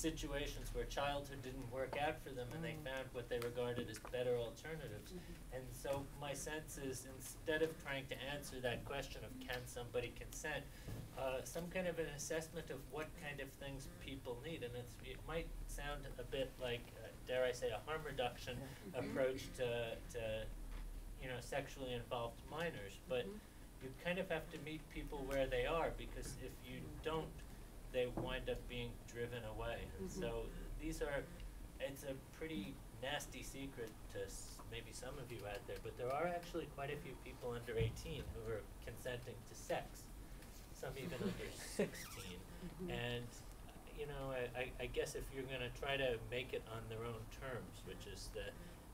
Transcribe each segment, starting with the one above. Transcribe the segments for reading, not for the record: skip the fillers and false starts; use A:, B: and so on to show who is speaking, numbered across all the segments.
A: situations where childhood didn't work out for them and they found what they regarded as better alternatives. And so my sense is, instead of trying to answer that question of can somebody consent, some kind of an assessment of what kind of things people need. And it might sound a bit like, dare I say, a harm reduction approach to sexually involved minors, but you kind of have to meet people where they are, because if you don't, they wind up being driven away. And so it's a pretty nasty secret to maybe some of you out there, but there are actually quite a few people under 18 who are consenting to sex, some even under 16. And I guess if you're going to try to make it on their own terms, which is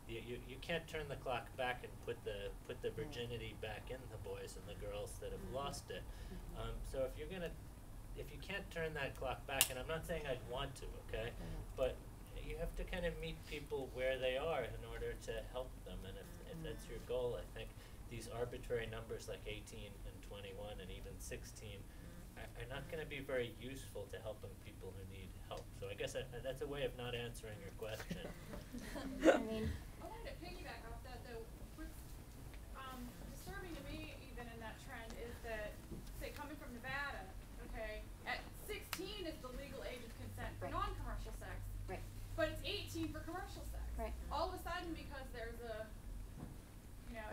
A: you can't turn the clock back and put the virginity back in the boys and the girls that have lost it. So if you can't turn that clock back, and I'm not saying I'd want to, okay, but you have to kind of meet people where they are in order to help them. And if that's your goal, I think these arbitrary numbers like 18 and 21 and even 16 are not going to be very useful to helping people who need help. So I guess that's a way of not answering your question.
B: I wanted to piggyback off that, though. What's disturbing to me, even in that trend, is that, say, coming from Nevada, okay, at 16 is the legal age of consent for non-commercial sex, but it's 18 for commercial sex. All of a sudden, because there's a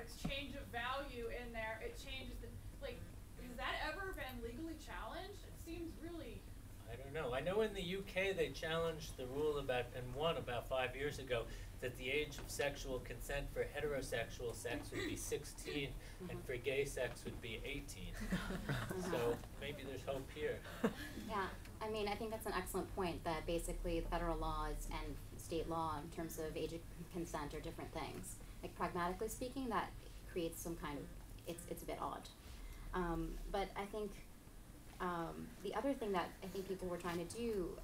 B: exchange of value in there, it changes the, has that ever been legally challenged? It seems really...
A: I don't know. I know in the UK they challenged the rule about 5 years ago, that the age of sexual consent for heterosexual sex would be 16 and for gay sex would be 18. So maybe there's hope here.
C: Yeah, I think that's an excellent point, that basically federal laws and state law in terms of age of consent are different things. Like, pragmatically speaking, that creates some kind of, it's a bit odd. But I think the other thing that I think people were trying to do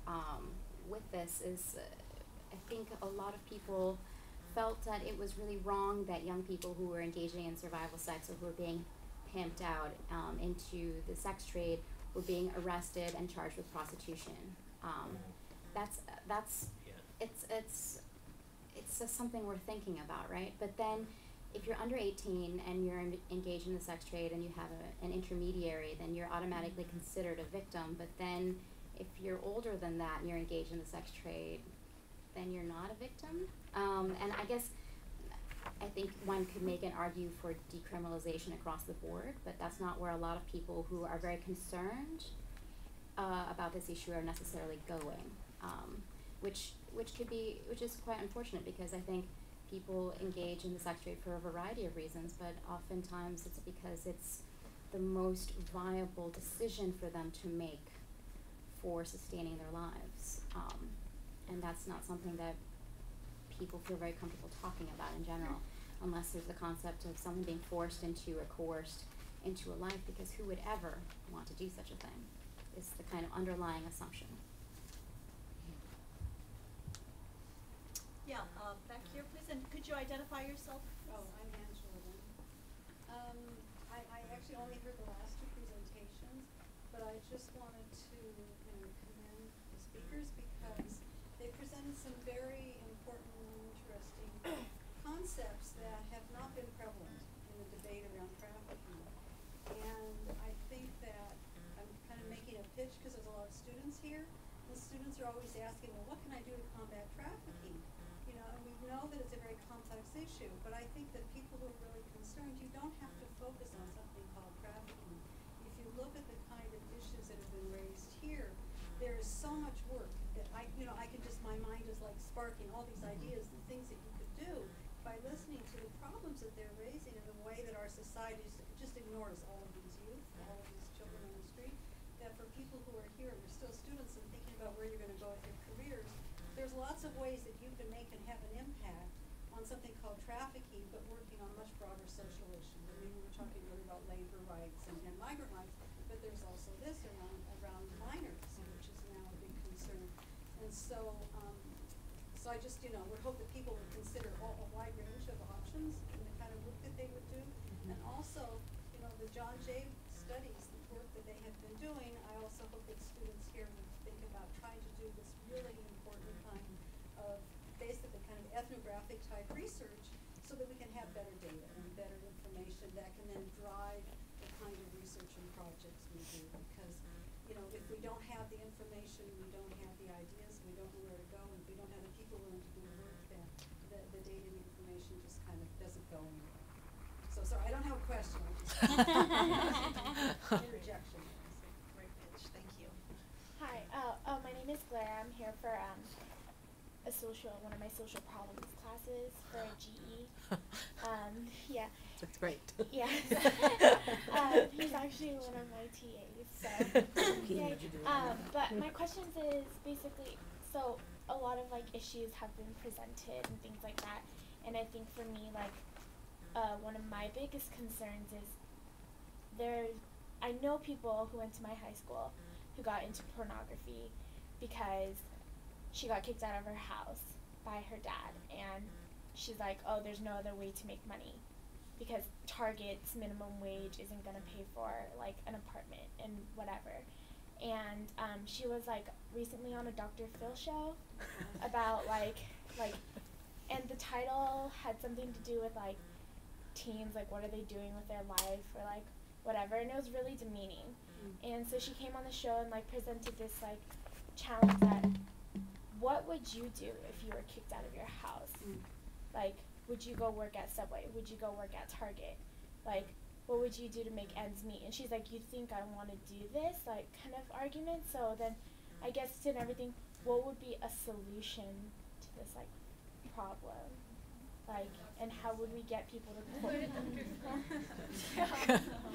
C: with this is, I think a lot of people felt that it was really wrong that young people who were engaging in survival sex or who were being pimped out into the sex trade were being arrested and charged with prostitution. It's just something we're thinking about, right? But then, if you're under 18 and you're engaged in the sex trade and you have an intermediary, then you're automatically considered a victim. But then, if you're older than that and you're engaged in the sex trade, then you're not a victim. And I think one could make an argue for decriminalization across the board, but that's not where a lot of people who are very concerned about this issue are necessarily going, which is quite unfortunate, because I think people engage in the sex trade for a variety of reasons, but oftentimes it's because it's the most viable decision for them to make for sustaining their lives. And that's not something that people feel very comfortable talking about in general, unless there's the concept of someone being forced into or coerced into a life, because who would ever want to do such a thing? Is the kind of underlying assumption.
D: Yeah, back here, please, and could you identify yourself?
E: Oh, I'm Angela then. I actually only heard the last two presentations, but I just wanted to commend the speakers, because they presented some very important and interesting concepts that have not been prevalent in the debate around trafficking. And I think that I'm kind of making a pitch, because there's a lot of students here, and students are always asking, well, what can I do to combat trafficking? And we know that it's a very complex issue, but I think that people who are really concerned, you don't have to focus on something called trafficking. If you look at the kind of issues that have been raised here, there is so much work that my mind is like sparking all these ideas and things that you could do by listening to the problems that they're raising in the way that our society just ignores all of these youth, all of these children on the street. That for people who are here, we're still students and thinking about where you're going to go with your careers, there's lots of ways that you can make and have an impact on something called trafficking, but working on much broader social issues. We were talking earlier about labor rights and migrant rights, but there's also this around minors, which is now a big concern. And so I just, would hope that people would consider a wide range of options in the kind of work that they would do. And also, the John Jay studies, the work that they have been doing, I also hope that students here would think about trying to do this really type research so that we can have better data and better information that can then drive the kind of research and projects we do. Because, you know, if we don't have the information, we don't have the ideas, we don't know where to go, and if we don't have the people willing to do the work, then the data and the information just kind of doesn't go anywhere. So sorry, I don't have a question. I just interjection.
D: Great pitch, thank you.
F: Hi, my name is Blair. I'm here for one of my social problems classes for a GE. Yeah.
G: That's great.
F: Yeah. He's actually one of my TAs. So, yeah. But my questions is basically, so a lot of like issues have been presented and things like that, and I think for me, like, one of my biggest concerns is I know people who went to my high school who got into pornography because she got kicked out of her house by her dad, and she's like, oh, there's no other way to make money because Target's minimum wage isn't gonna pay for like an apartment and whatever. And she was like recently on a Dr. Phil show about like, and the title had something to do with like teens, like what are they doing with their life or like whatever, and it was really demeaning. And so she came on the show and like presented this like challenge that what would you do if you were kicked out of your house? Like, would you go work at Subway? Would you go work at Target? Like, what would you do to make ends meet? And she's like, you think I want to do this? Like, kind of argument. So then I guess in everything, what would be a solution to this like problem? Like, and how would we get people to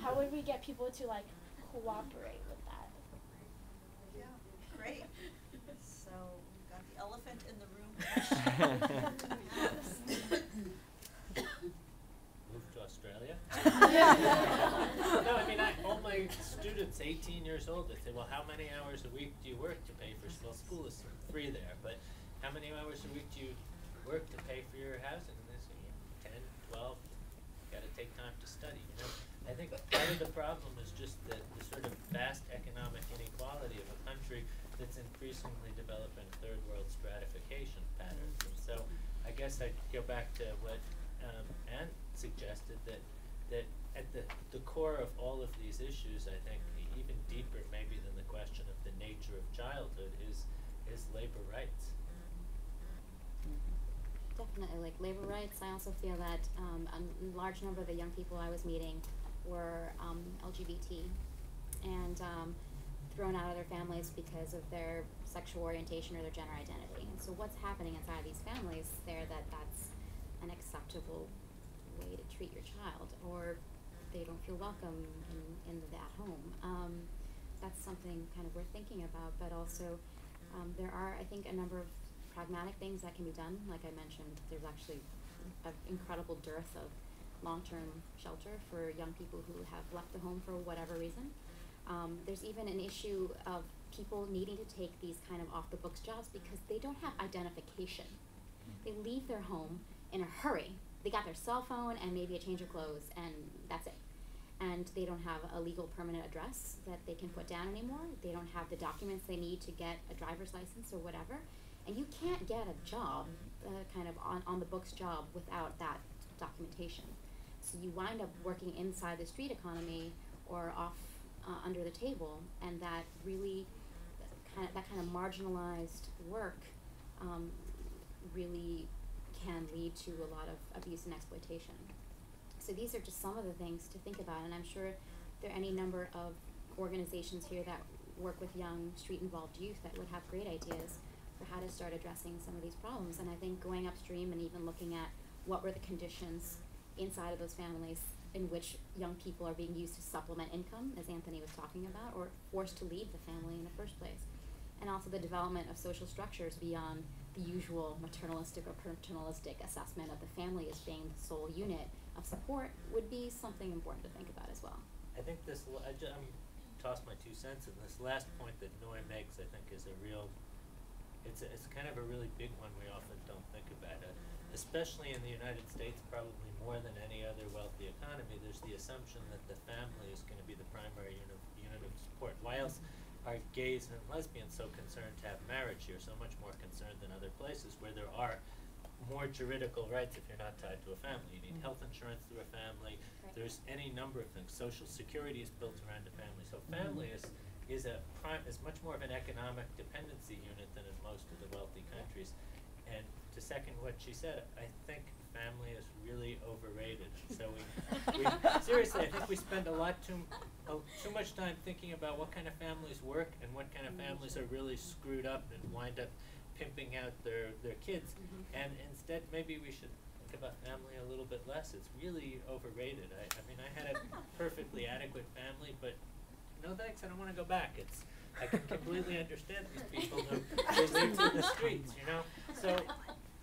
F: how would we get people to like cooperate with that?
D: Yeah, great. So we've got the elephant in the room.
A: Move to Australia? No, I mean, all my students, 18 years old, they say, well, how many hours a week do you work to pay for school? School is free there, but how many hours a week do you work to pay for your housing? And they say, 10, 12, got to take time to study, you know? I think part of the problem is just the sort of vast economic inequality of a country that's increasingly developing third world stratification patterns. And so I guess I'd go back to what Anne suggested, that at the core of all of these issues, I think even deeper maybe than the question of the nature of childhood is labor rights.
C: Definitely, like labor rights. I also feel that a large number of the young people I was meeting were LGBT and thrown out of their families because of their sexual orientation or their gender identity. And so what's happening inside these families there that's an acceptable way to treat your child, or they don't feel welcome in that home. That's something kind of worth thinking about, but also there are, I think, a number of pragmatic things that can be done. Like I mentioned, there's actually an incredible dearth of long-term shelter for young people who have left the home for whatever reason. There's even an issue of people needing to take these kind of off-the-books jobs because they don't have identification. They leave their home in a hurry. They got their cell phone and maybe a change of clothes, and that's it. And they don't have a legal permanent address that they can put down anymore. They don't have the documents they need to get a driver's license or whatever. And you can't get a job, kind of on the books job, without that documentation. So you wind up working inside the street economy or off under the table, and that really, that kind of marginalized work really can lead to a lot of abuse and exploitation. So these are just some of the things to think about, and I'm sure there are any number of organizations here that work with young street-involved youth that would have great ideas for how to start addressing some of these problems. And I think going upstream and even looking at what were the conditions inside of those families in which young people are being used to supplement income, as Anthony was talking about, or forced to leave the family in the first place. And also the development of social structures beyond the usual maternalistic or paternalistic assessment of the family as being the sole unit of support would be something important to think about as well.
A: I think I'm toss my 2 cents, and this last point that Noy makes, I think, is a real, it's kind of a really big one we often don't think about. Especially in the United States, probably more than any other wealthy economy, there's the assumption that the family is going to be the primary unit of support. Why else are gays and lesbians so concerned to have marriage here, so much more concerned than other places where there are more juridical rights if you're not tied to a family. You need health insurance through a family.
C: Right.
A: There's any number of things. Social security is built around a family. So family is much more of an economic dependency unit than in most of the wealthy countries. And to second what she said, I think family is really overrated. So we seriously, I think we spend too much time thinking about what kind of families work and what kind of families are really screwed up and wind up pimping out their kids. And instead, maybe we should think about family a little bit less. It's really overrated. I mean, I had a perfectly adequate family, but no thanks, I don't want to go back. I can completely understand these people who live in the streets, you know? So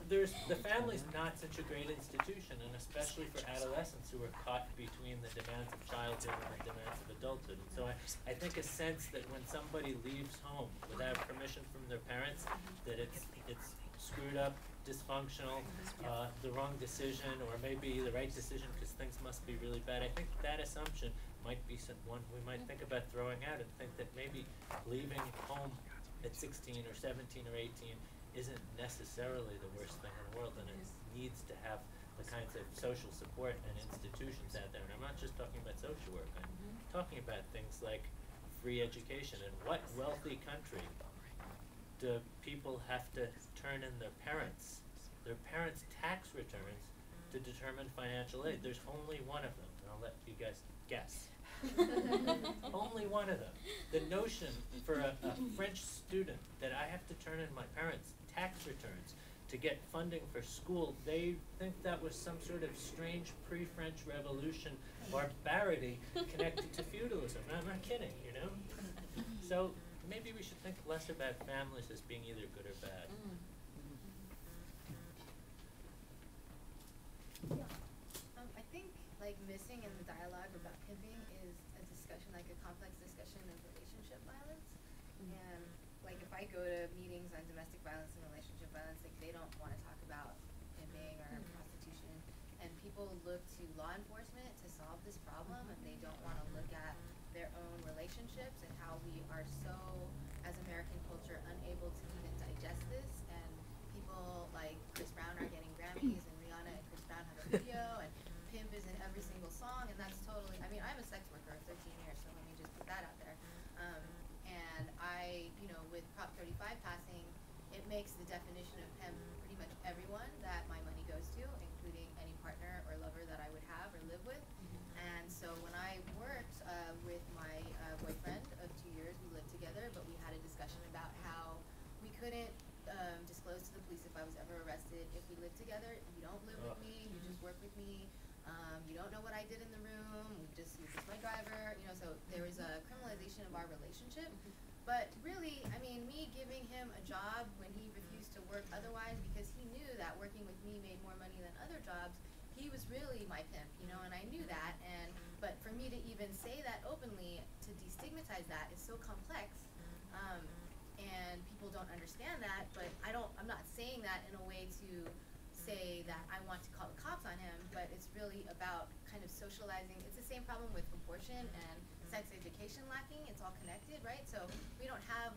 A: the family's not such a great institution, and especially for adolescents who are caught between the demands of childhood and the demands of adulthood. And so I think a sense that when somebody leaves home without permission from their parents, that it's screwed up, dysfunctional, the wrong decision, or maybe the right decision because things must be really bad. I think that assumption might be one we might think about throwing out, and think that maybe leaving home at 16 or 17 or 18 isn't necessarily the worst thing in the world, and it needs to have the kinds of social support and institutions out there. And I'm not just talking about social work, I'm talking about things like free education. And what wealthy country do people have to turn in their parents' tax returns to determine financial aid? There's only one of them, and I'll let you guys guess. Only one of them. The notion for a French student that I have to turn in my parents' tax returns to get funding for school, they think that was some sort of strange pre-French Revolution barbarity connected to feudalism. I'm not kidding, you know? So maybe we should think less about families as being either good or bad.
G: I think like missing in the dialogue about pimping is a discussion, like a complex discussion of relationship violence. And like if I go to meetings on domestic violence and relationship violence, like they don't want to talk about pimping or prostitution, and people look to law enforcement to solve this problem, and they don't want to look at their own relationships and how we are so, as American culture, unable to even digest this. And people like Chris Brown are getting Grammys, and Rihanna and Chris Brown have a video, and pimp is in every single song, and that's totally, I mean, I'm a sex worker of 13 years, so let me just put that out there. And I, you know, with Prop 35 passing, it makes the definition of pimp pretty much everyone that my money goes to, including any partner or lover that I would have or live with. And so when I worked with my boyfriend of 2 years, we lived together, but we had a discussion about how we couldn't disclose to the police if I was ever arrested. If we lived together, you don't live with me, you just work with me. You don't know what I did in the room, you're just my driver, you know, so there was a criminalization of our relationship. But really, I mean, me giving him a job when he refused to work otherwise because he knew that working with me made more money than other jobs, he was really my pimp, you know, and I knew that. But for me to even say that openly, to destigmatize that, is so complex. And people don't understand that, but I'm not saying that in a way to say that I want to call the cops on him, but it's really about kind of socializing. It's the same problem with abortion and sex education lacking. It's all connected, right? So we don't have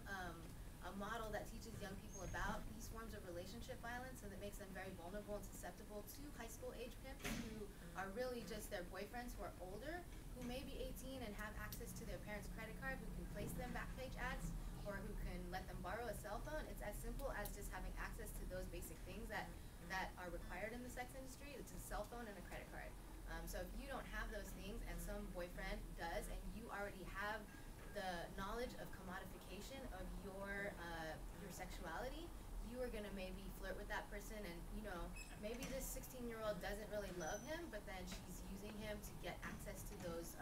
G: a model that teaches young people about these forms of relationship violence, and that makes them very vulnerable and susceptible to high school age pimps who are really just their boyfriends who are older, who may be 18 and have access to their parents' credit card, who can place them back page ads, or who can let them borrow a cell phone. It's as simple as just having access to those basic things that are required in the sex industry. It's a cell phone and a credit card. So if you don't have those things and some boyfriend does, and you already have the knowledge of commodification of your sexuality, you are gonna maybe flirt with that person, and you know, maybe this 16-year-old doesn't really love him, but then she's using him to get access to those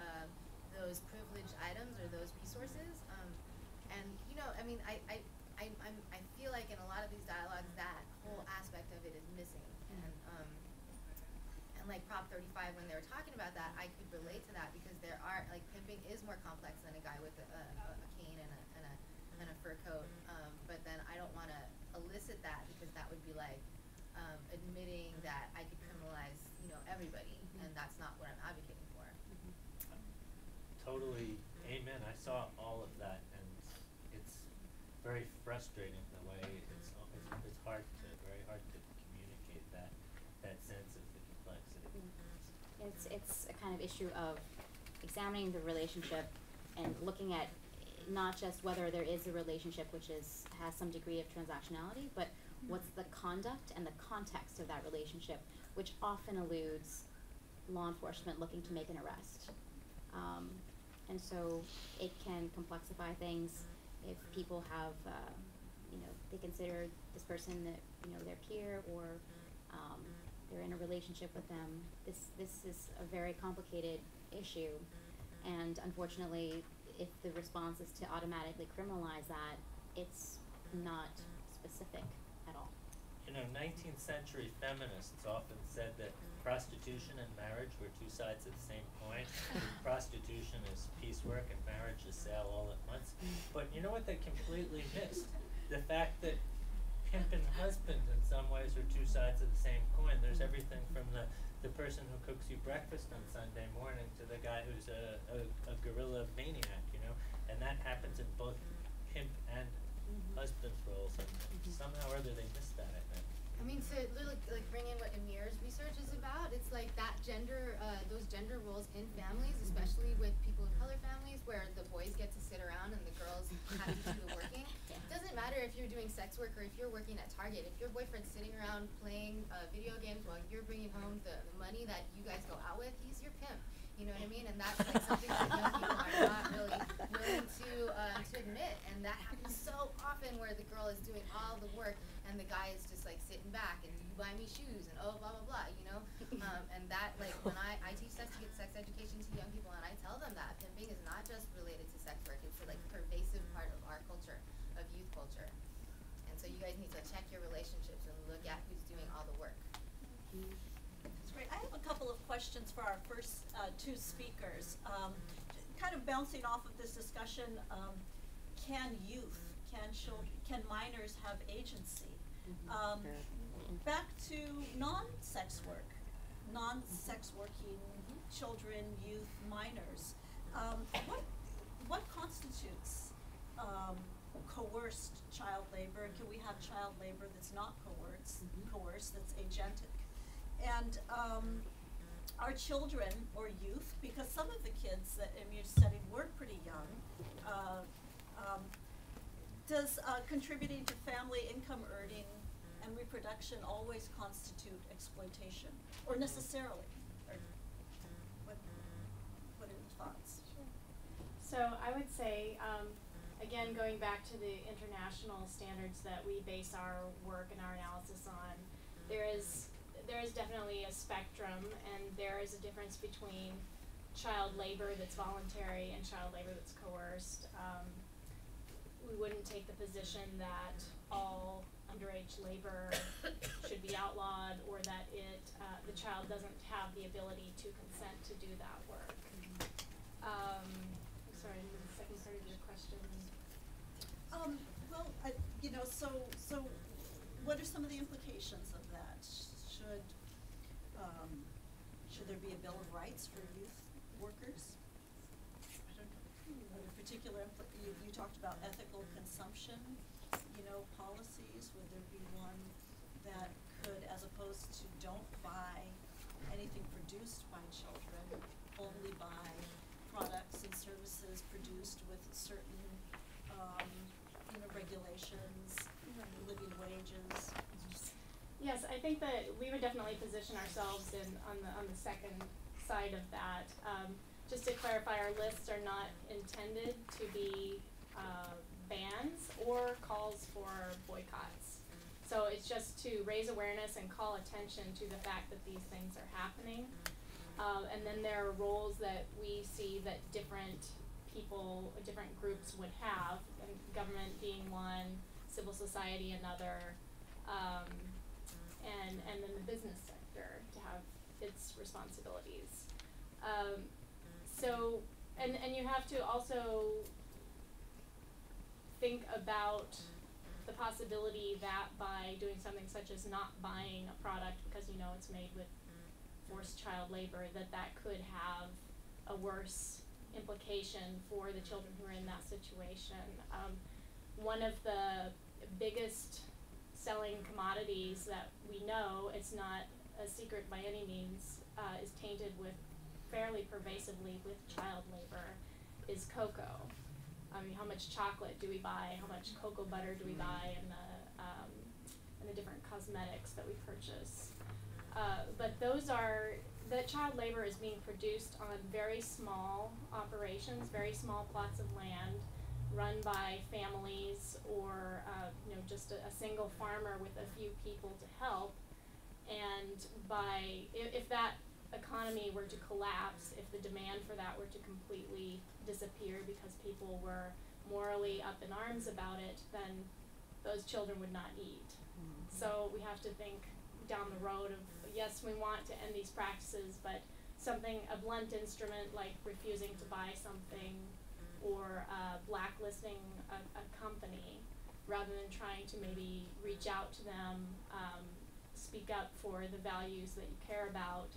G: privileged items or those resources. And you know, I mean, I feel like in a lot of these dialogues that whole aspect of it is missing. And like Prop 35, when they were talking about that, I could relate to that because there are, like, pimping is more complex than a guy with a cane and a fur coat. But then I don't want to elicit that because that would be like admitting that I could criminalize, you know, everybody, and that's not what I'm advocating for.
A: Totally, amen. I saw all of that, and it's very frustrating the way it's very hard to communicate that sense of the complexity.
C: It's a kind of issue of examining the relationship and looking at not just whether there is a relationship which has some degree of transactionality, but what's the conduct and the context of that relationship, which often eludes law enforcement looking to make an arrest. And so it can complexify things if people have, they consider this person that, their peer, or they're in a relationship with them. This is a very complicated issue, and unfortunately, if the response is to automatically criminalize that, it's not specific at all.
A: 19th century feminists often said that prostitution and marriage were two sides of the same coin. Prostitution is piecework and marriage is sale all at once. But you know what they completely missed? The fact that pimp and husband in some ways are two sides of the same coin. There's everything from the person who cooks you breakfast on Sunday morning to the guy who's a guerrilla maniac, and that happens in both pimp and husband roles, and somehow or other they missed that, I think.
G: I mean, to like bring in what Emir's research is about, it's like that gender, those gender roles in families, especially with people of color families, where the boys get to sit around and the girls have to do the working.
C: Yeah.
G: It doesn't matter if you're doing sex work or if you're working at Target. If your boyfriend's sitting around playing video games while you're bringing home the money that you guys go out with, he's your pimp. You know what I mean? And that's like something that young people are not really willing to admit. And that happens so often, where the girl is doing all the work and the guy is just like sitting back and you buy me shoes and oh blah blah blah, and that, like, when I teach sex education to young people, and I tell them that pimping is not just related to sex work, it's a like pervasive part of our culture, of youth culture. And so you guys need to check your relationships and look at who's doing all the work.
D: That's great. I have a couple of questions for our first two speakers. Kind of bouncing off of this discussion, can minors have agency? Back to non-sex working children, youth, minors. What constitutes coerced child labor? Can we have child labor that's not coerced, that's agentic? And our children or youth, because some of the kids that Emir studied were pretty young, does contributing to family income earning and reproduction always constitute exploitation, or necessarily? Or what are your thoughts?
H: Sure. So I would say, again, going back to the international standards that we base our work and our analysis on, there is definitely a spectrum, and there is a difference between child labor that's voluntary and child labor that's coerced. We wouldn't take the position that all underage labor should be outlawed, or that the child doesn't have the ability to consent to do that work. Sorry, the second part of your question.
D: So what are some of the implications of that? Should there be a Bill of Rights for youth workers? I don't know. In particular, you talked about ethical consumption, policies. Would there be one that could, as opposed to don't buy anything produced by children, only buy products and services produced with certain regulations, living wages?
H: Yes, I think that we would definitely position ourselves on the second side of that. Just to clarify, our lists are not intended to be bans or calls for boycotts. So it's just to raise awareness and call attention to the fact that these things are happening. And then there are roles that we see that different people, different groups would have, and government being one, civil society another, and then the business sector to have its responsibilities. So, and you have to also think about the possibility that by doing something such as not buying a product because it's made with forced child labor, that could have a worse implication for the children who are in that situation. One of the biggest selling commodities that we know, it's not a secret by any means, is tainted with fairly pervasively with child labor, is cocoa. I mean, how much chocolate do we buy? How much cocoa butter do we buy? And the different cosmetics that we purchase. But that child labor is being produced on very small operations, very small plots of land, run by families or just a single farmer with a few people to help. And if that economy were to collapse, if the demand for that were to completely disappear because people were morally up in arms about it, then those children would not eat. So we have to think down the road of, yes, we want to end these practices, but a blunt instrument like refusing to buy something or blacklisting a company rather than trying to maybe reach out to them, speak up for the values that you care about,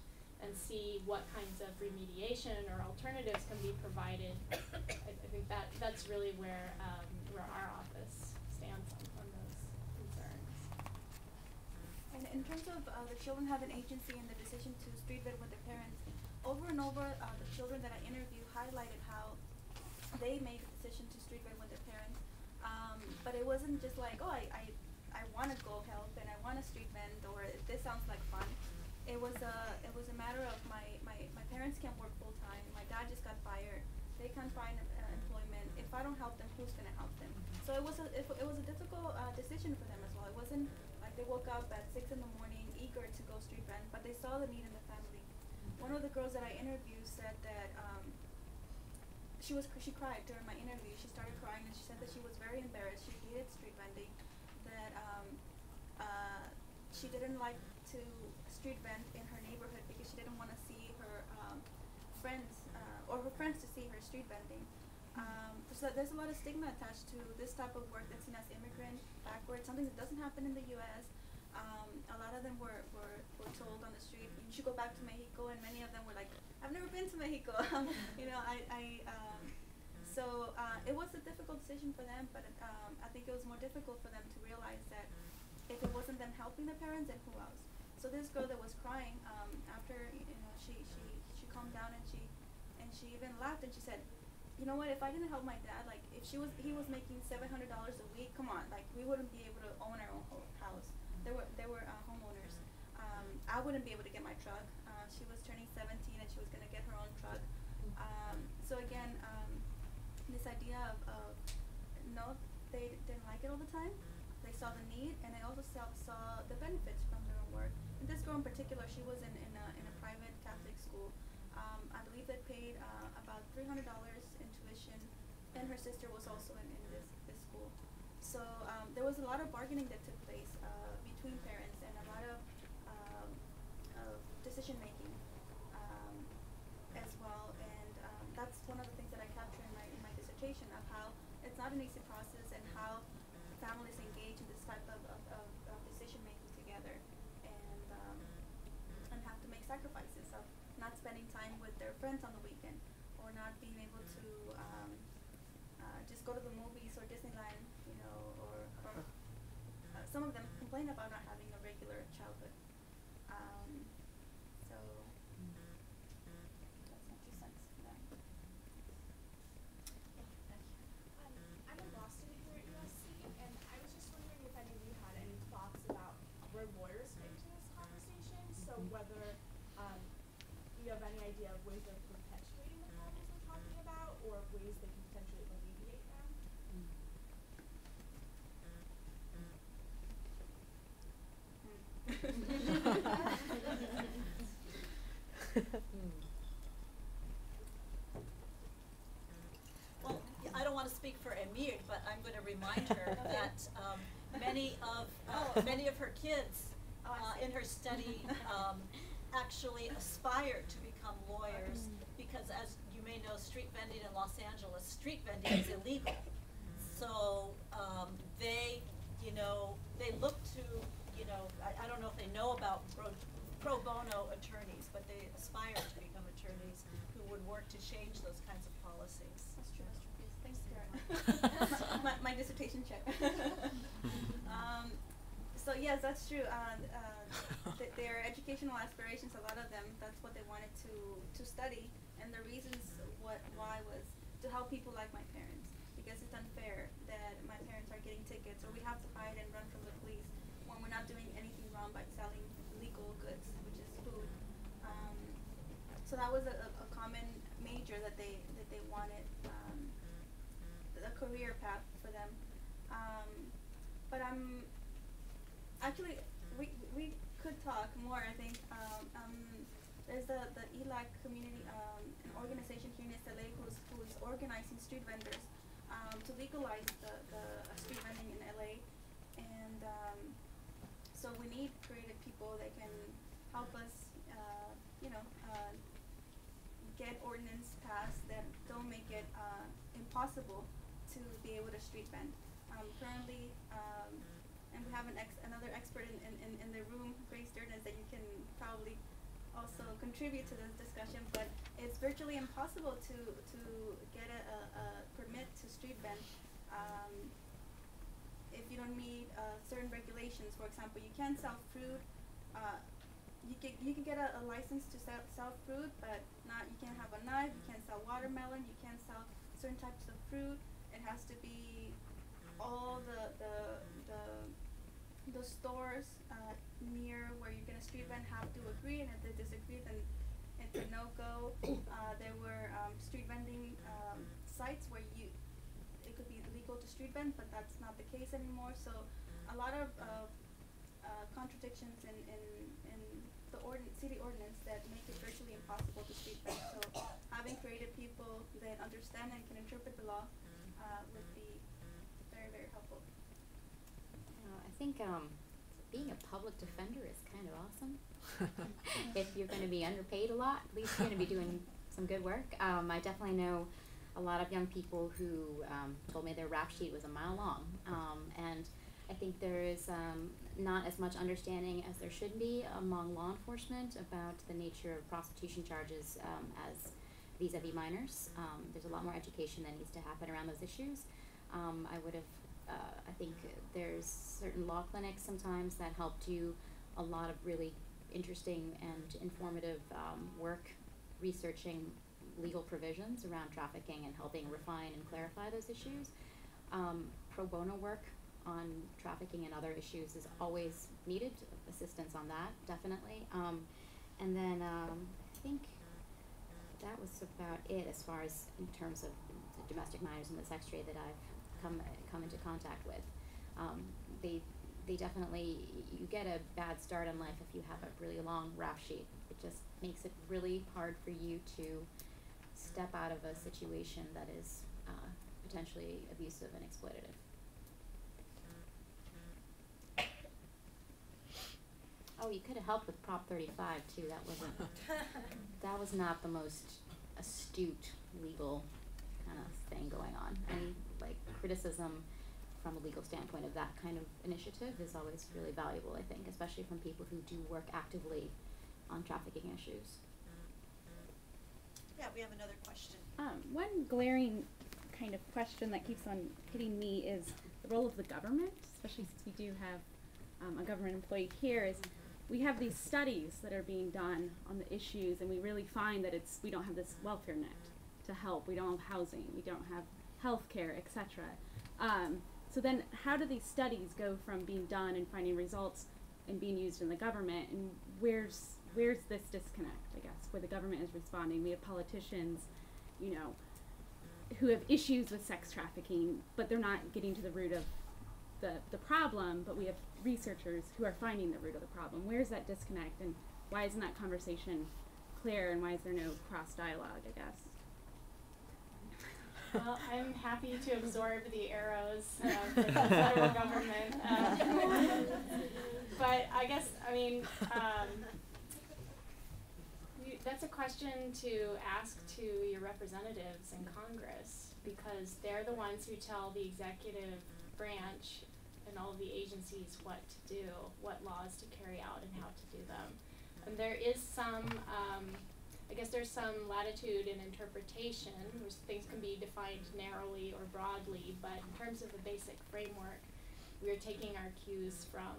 H: and see what kinds of remediation or alternatives can be provided. I think that's really where our office stands on those concerns.
I: And in terms of the children having agency in the decision to street vet with their parents, over and over, the children that I interviewed highlighted how they made the decision to street vet with their parents. But it wasn't just like, oh, I want to go help and I want to street vend, or this sounds like fun. It was a matter of my parents can't work full time. My dad just got fired. They can't find employment. If I don't help them, who's gonna help them? So it was a difficult decision for them as well. It wasn't like they woke up at 6 in the morning eager to go street vend, but they saw the need in the family. One of the girls that I interviewed said that she cried during my interview. She started crying and she said that she was very embarrassed. She hated street vending. That she didn't like to street vend in her neighborhood because she didn't want to see her friends or her friends to see her street vending. So there's a lot of stigma attached to this type of work that's seen as immigrant, backward, something that doesn't happen in the U.S. A lot of them were told on the street, you should go back to Mexico, and many of them were like, I've never been to Mexico. So it was a difficult decision for them, but I think it was more difficult for them to realize that if it wasn't them helping their parents, then who else? So this girl that was crying, after she calmed down and she even laughed and she said, you know what? If I didn't help my dad, like if he was making $700 a week, come on, like we wouldn't be able to own our own house. They were homeowners. I wouldn't be able to get my truck. She was turning 17 and she was gonna get her own truck. So again, this idea of no, they didn't like it all the time. They saw the need, and they also saw the benefits from their own work. And this girl in particular, she was in a private Catholic school. I believe they paid about $300 in tuition, and her sister was also in this school. So there was a lot of bargaining that took place between parents, and a lot of decision making as well. And that's one of the things that I capture in my dissertation, of how it's not an easy process and how families engage in this type of decision making together, and have to make sacrifices of not spending time with their friends on the weekend, or not being able to just go to the movies or Disneyland, or some of them complain about not having a regular childhood. So that's my 2 cents for that.
F: I'm in Boston here at USC, and I was just wondering if any of you had any thoughts about where lawyers fit into this conversation. So whether you have any idea of ways of perpetuating the problems we're talking about, or ways they can potentially alleviate them.
D: Well, I don't want to speak for Emir, but I'm going to remind her that many of her kids in her study actually aspire to become lawyers, because as you may know, street vending in Los Angeles, street vending is illegal. So they look to, I don't know if they know about pro bono attorneys, but they aspire to become attorneys who would work to change those kinds of policies.
I: That's true. Yes, thanks, Karen. my dissertation check. So yes, that's true. Their educational aspirations, a lot of them, that's what they wanted to study, and the reasons why was to help people like my parents, because it's unfair that my parents are getting tickets, or we have to hide and run from the police when we're not doing anything wrong by selling legal goods, which is food. So that was a common major that they wanted, a career path for them. But actually, we could talk more, I think. There's the ELAC community, an organization here in Estrada who's organizing street vendors to legalize the street vending in LA. And so we need creative people that can help us, get ordinance passed that don't make it impossible to be able to street vend. Currently, and we have another expert in the room, Grace Durden, that you can probably also contribute to this discussion, but it's virtually impossible to get a permit to street vend if you don't meet certain regulations. For example, you can't sell fruit. You can get a license to sell fruit, but you can't have a knife. You can't sell watermelon. You can't sell certain types of fruit. It has to be all the stores near where you're gonna street vend have to agree, and if they disagree, then it's a no-go. There were street vending sites where it could be legal to street vend, but that's not the case anymore. So a lot of contradictions in the city ordinance that make it virtually impossible to street vend. So having creative people that understand and can interpret the law would be very, very helpful.
C: I think being a public defender is kind of awesome. If you're going to be underpaid a lot, at least you're going to be doing some good work. I definitely know a lot of young people who told me their rap sheet was a mile long, and I think there is not as much understanding as there should be among law enforcement about the nature of prostitution charges as vis-a-vis minors. There's a lot more education that needs to happen around those issues. I think there's certain law clinics sometimes that help do a lot of really interesting and informative work researching legal provisions around trafficking and helping refine and clarify those issues. Pro bono work on trafficking and other issues is always needed, assistance on that, definitely. And then I think that was about it as far as in terms of the domestic minors and the sex trade that I've come into contact with. They definitely, you get a bad start in life if you have a really long rap sheet. It just makes it really hard for you to step out of a situation that is potentially abusive and exploitative. Oh, you could have helped with Prop 35 too. That was not the most astute legal kind of thing going on. Any criticism from a legal standpoint of that kind of initiative is always really valuable, I think, especially from people who do work actively on trafficking issues.
D: Yeah, we have another question.
J: One glaring kind of question that keeps on hitting me is the role of the government, especially since we do have a government employee here, is we have these studies that are being done on the issues, and we really find that we don't have this welfare net to help. We don't have housing, we don't have health care, etc. So then how do these studies go from being done and finding results and being used in the government, and where's this disconnect, I guess, where the government is responding? We have politicians, who have issues with sex trafficking, but they're not getting to the root of the problem, but we have researchers who are finding the root of the problem. Where's that disconnect, and why isn't that conversation clear, and why is there no cross-dialogue, I guess?
H: Well, I'm happy to absorb the arrows for the federal government. But I guess, that's a question to ask to your representatives in Congress, because they're the ones who tell the executive branch and all of the agencies what to do, what laws to carry out and how to do them. And there is some, there's some latitude in interpretation, where things can be defined narrowly or broadly, but in terms of the basic framework, we're taking our cues from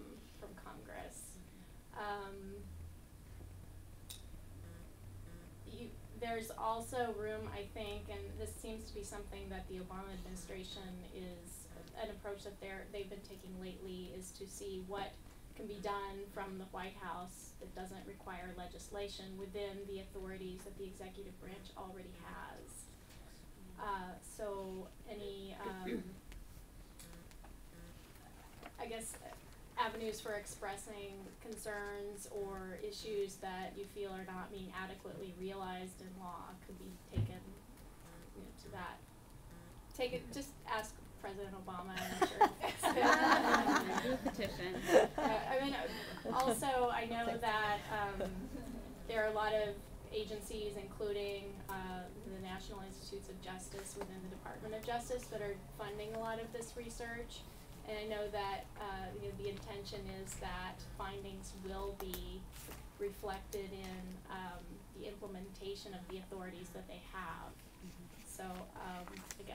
H: there's also room, I think, and this seems to be something that the Obama administration is, an approach that they've been taking lately, is to see what can be done from the White House that doesn't require legislation within the authorities that the executive branch already has. So any, I guess, avenues for expressing concerns or issues that you feel are not being adequately realized in law could be taken, to that. Just ask President Obama, and I'm sure he'll fix it.
J: Do a petition.
H: I mean, also, I know that there are a lot of agencies, including the National Institutes of Justice within the Department of Justice, that are funding a lot of this research. And I know that the intention is that findings will be reflected in the implementation of the authorities that they have. So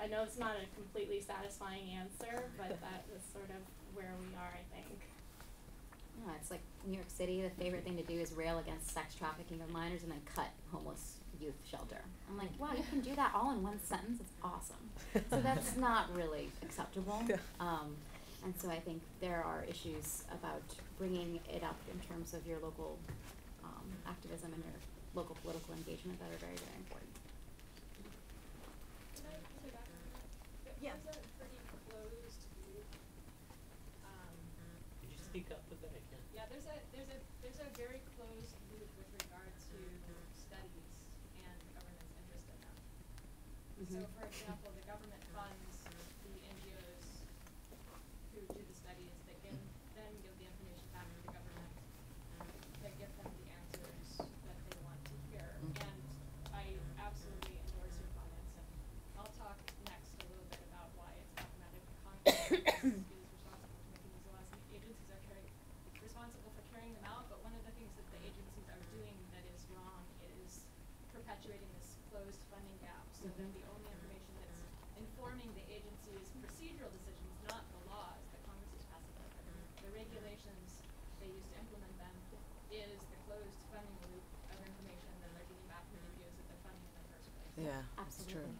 H: I know it's not a completely satisfying answer, but that is sort of where we are, I think.
C: No, it's like New York City, the favorite thing to do is rail against sex trafficking of minors and then cut homeless youth shelter. I'm like, wow, you can do that all in one sentence? It's awesome. So that's not really acceptable. And so I think there are issues about bringing it up in terms of your local activism and your local political engagement that are very, very important.
B: Can I say back on that?
D: Yeah.
B: There's a pretty closed group.
A: Could you speak up a bit? I can't.
B: Yeah, there's a very closed group with regard to studies and the government's interest in them. So, for example, the government funds the NGOs who do the studies that then give the information back to the government, that give them the answers that they want to hear. And I absolutely endorse your comments, and I'll talk next a little bit about why it's problematic. Congress is responsible for making these laws, and the agencies are responsible for carrying them out. But one of the things that the agencies are doing that is wrong is perpetuating this closed funding gap, so that the only information that's informing the agency's procedural decisions, not the laws that Congress is passing, but the regulations they use to implement them, is the closed funding loop of information that they're getting back from the NGOs that they're funding in the first place.
K: Yeah,
C: Absolutely.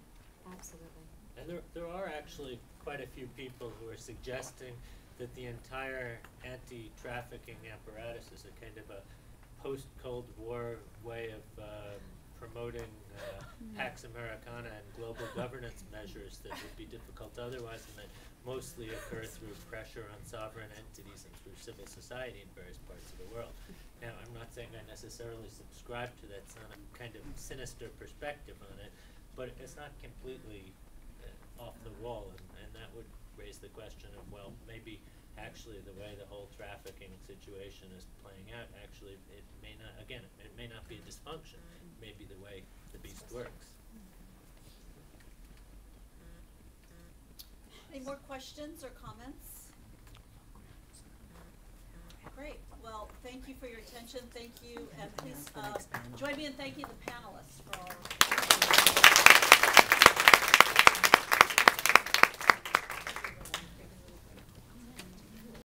C: Absolutely.
A: And there are actually quite a few people who are suggesting that the entire anti-trafficking apparatus is a kind of a post-Cold War way of promoting Pax Americana and global governance measures that would be difficult otherwise, and that mostly occur through pressure on sovereign entities and through civil society in various parts of the world. Now, I'm not saying I necessarily subscribe to that kind of sinister perspective on it, but it's not completely off the wall, and that would raise the question of, well, maybe actually the way the whole trafficking situation is playing out, actually it may not, again, it may not be a dysfunction, it may be the way the beast works.
D: Any more questions or comments? Great. Well, thank you for your attention. Thank you, and please join me in thanking the panelists for all.